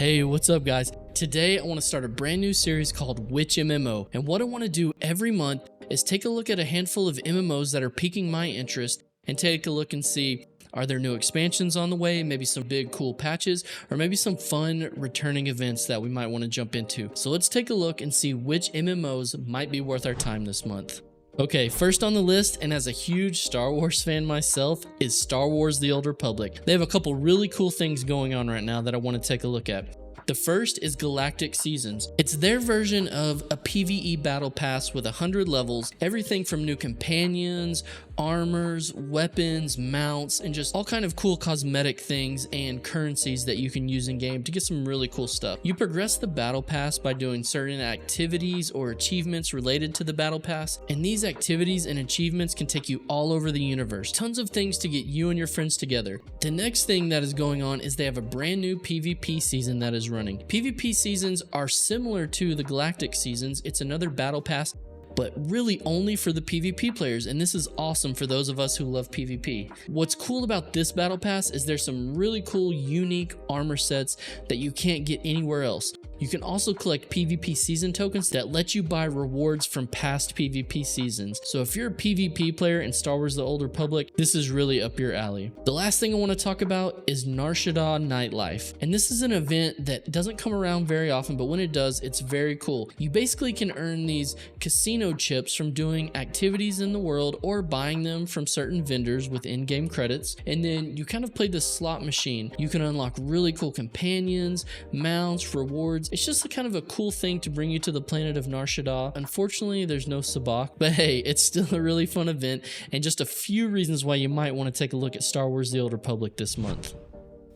Hey, what's up guys? Today I want to start a brand new series called Which MMO, and what I want to do every month is take a look at a handful of MMOs that are piquing my interest and take a look and see, are there new expansions on the way, maybe some big cool patches, or maybe some fun returning events that we might want to jump into. So let's take a look and see which MMOs might be worth our time this month. Okay, first on the list, and as a huge Star Wars fan myself, is Star Wars The Old Republic. They have a couple really cool things going on right now that I want to take a look at. The first is Galactic Seasons. It's their version of a PvE battle pass with 100 levels, everything from new companions, armors, weapons, mounts, and just all kind of cool cosmetic things and currencies that you can use in game to get some really cool stuff. You progress the battle pass by doing certain activities or achievements related to the battle pass, and these activities and achievements can take you all over the universe. Tons of things to get you and your friends together. The next thing that is going on is they have a brand new PvP season that is running. PvP seasons are similar to the Galactic Seasons. It's another battle pass, but really only for the PvP players, and this is awesome for those of us who love PvP. What's cool about this battle pass is there's some really cool unique armor sets that you can't get anywhere else. You can also collect PvP season tokens that let you buy rewards from past PvP seasons. So if you're a PvP player in Star Wars The Old Republic, this is really up your alley. The last thing I want to talk about is Nar Shaddaa Nightlife. And this is an event that doesn't come around very often, but when it does, it's very cool. You basically can earn these casino chips from doing activities in the world or buying them from certain vendors with in-game credits. And then you kind of play this slot machine. You can unlock really cool companions, mounts, rewards. It's just a kind of a cool thing to bring you to the planet of Nar Shaddaa. Unfortunately, there's no sabacc, but hey, it's still a really fun event and just a few reasons why you might want to take a look at Star Wars The Old Republic this month.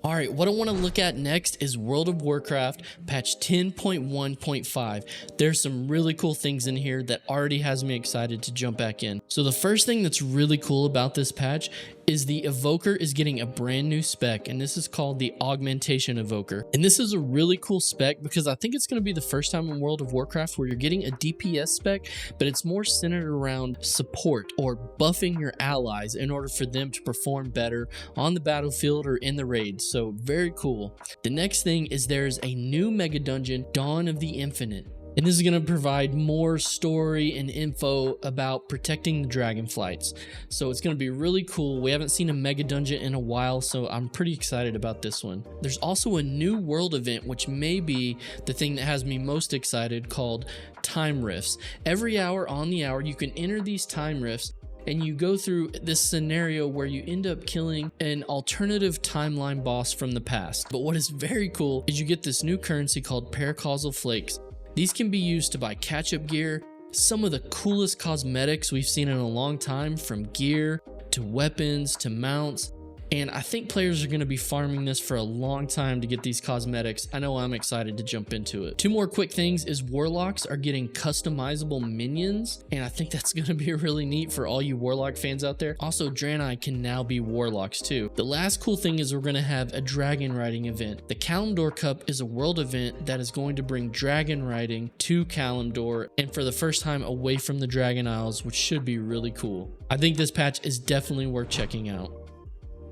Alright, what I want to look at next is World of Warcraft patch 10.1.5. There's some really cool things in here that already has me excited to jump back in. So the first thing that's really cool about this patch is the Evoker is getting a brand new spec, and this is called the Augmentation Evoker. And this is a really cool spec because I think it's going to be the first time in World of Warcraft where you're getting a DPS spec, but it's more centered around support or buffing your allies in order for them to perform better on the battlefield or in the raids. So very cool. The next thing is there's a new mega dungeon, Dawn of the Infinite. And this is going to provide more story and info about protecting the dragonflights. So it's going to be really cool. We haven't seen a mega dungeon in a while, so I'm pretty excited about this one. There's also a new world event, which may be the thing that has me most excited, called Time Rifts. Every hour on the hour, you can enter these time rifts, and you go through this scenario where you end up killing an alternative timeline boss from the past. But what is very cool is you get this new currency called Paracausal Flakes. These can be used to buy catch-up gear, some of the coolest cosmetics we've seen in a long time, from gear to weapons to mounts. And I think players are going to be farming this for a long time to get these cosmetics. I know I'm excited to jump into it. Two more quick things is Warlocks are getting customizable minions, and I think that's going to be really neat for all you Warlock fans out there. Also, Draenei can now be Warlocks too. The last cool thing is we're going to have a dragon riding event. The Kalimdor Cup is a world event that is going to bring dragon riding to Kalimdor, and for the first time away from the Dragon Isles, which should be really cool. I think this patch is definitely worth checking out.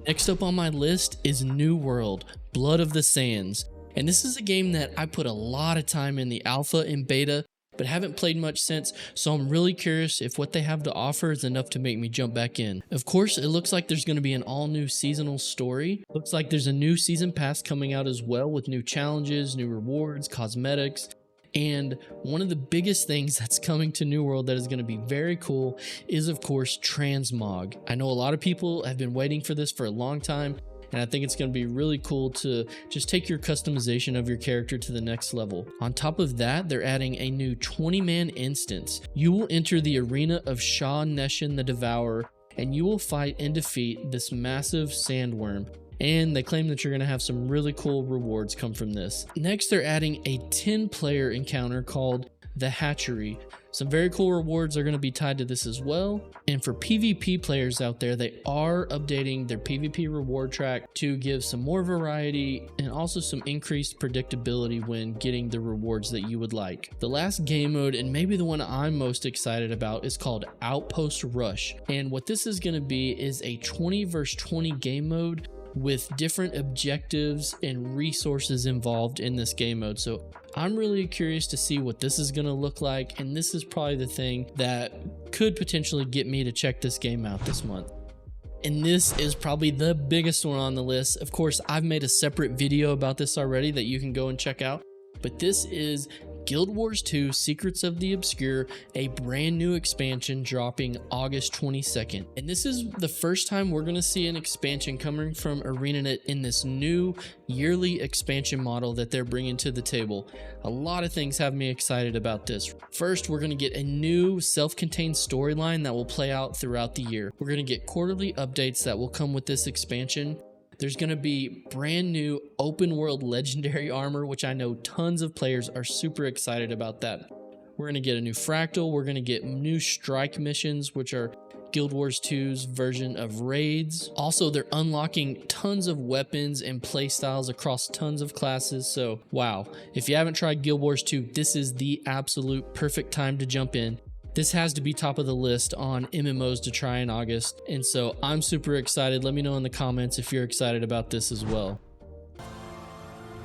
Next up on my list is New World, Blood of the Sands. And this is a game that I put a lot of time in the alpha and beta, but haven't played much since, so I'm really curious if what they have to offer is enough to make me jump back in. Of course, it looks like there's going to be an all-new seasonal story. Looks like there's a new season pass coming out as well with new challenges, new rewards, cosmetics. And one of the biggest things that's coming to New World that is going to be very cool is, of course, Transmog. I know a lot of people have been waiting for this for a long time, and I think it's going to be really cool to just take your customization of your character to the next level. On top of that, they're adding a new 20-man instance. You will enter the arena of Shah Neshin the Devourer, and you will fight and defeat this massive sandworm. And they claim that you're going to have some really cool rewards come from this. Next, they're adding a 10-player encounter called the Hatchery. Some very cool rewards are going to be tied to this as well. And for PvP players out there, they are updating their PvP reward track to give some more variety and also some increased predictability when getting the rewards that you would like. The last game mode, and maybe the one I'm most excited about, is called Outpost Rush. And what this is going to be is a 20 vs 20 game mode with different objectives and resources involved in this game mode. So I'm really curious to see what this is going to look like, and this is probably the thing that could potentially get me to check this game out this month. And this is probably the biggest one on the list. Of course, I've made a separate video about this already that you can go and check out, but this is Guild Wars 2 Secrets of the Obscure, a brand new expansion dropping August 22nd. And this is the first time we're going to see an expansion coming from ArenaNet in this new yearly expansion model that they're bringing to the table. A lot of things have me excited about this. First, we're going to get a new self-contained storyline that will play out throughout the year. We're going to get quarterly updates that will come with this expansion. There's going to be brand new open world legendary armor, which I know tons of players are super excited about that. We're going to get a new fractal. We're going to get new strike missions, which are Guild Wars 2's version of raids. Also, they're unlocking tons of weapons and playstyles across tons of classes. So, wow. If you haven't tried Guild Wars 2, this is the absolute perfect time to jump in. This has to be top of the list on MMOs to try in August, and so I'm super excited. Let me know in the comments if you're excited about this as well.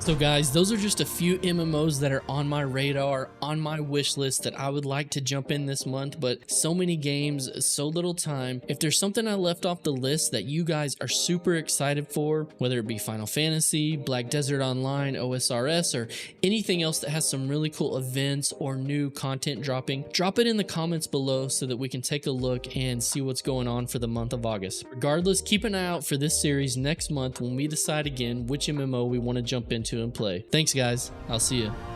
So guys, those are just a few MMOs that are on my radar, on my wish list that I would like to jump in this month, but so many games, so little time. If there's something I left off the list that you guys are super excited for, whether it be Final Fantasy, Black Desert Online, OSRS, or anything else that has some really cool events or new content dropping, drop it in the comments below so that we can take a look and see what's going on for the month of August. Regardless, keep an eye out for this series next month when we decide again which MMO we want to jump into and play. Thanks guys, I'll see you.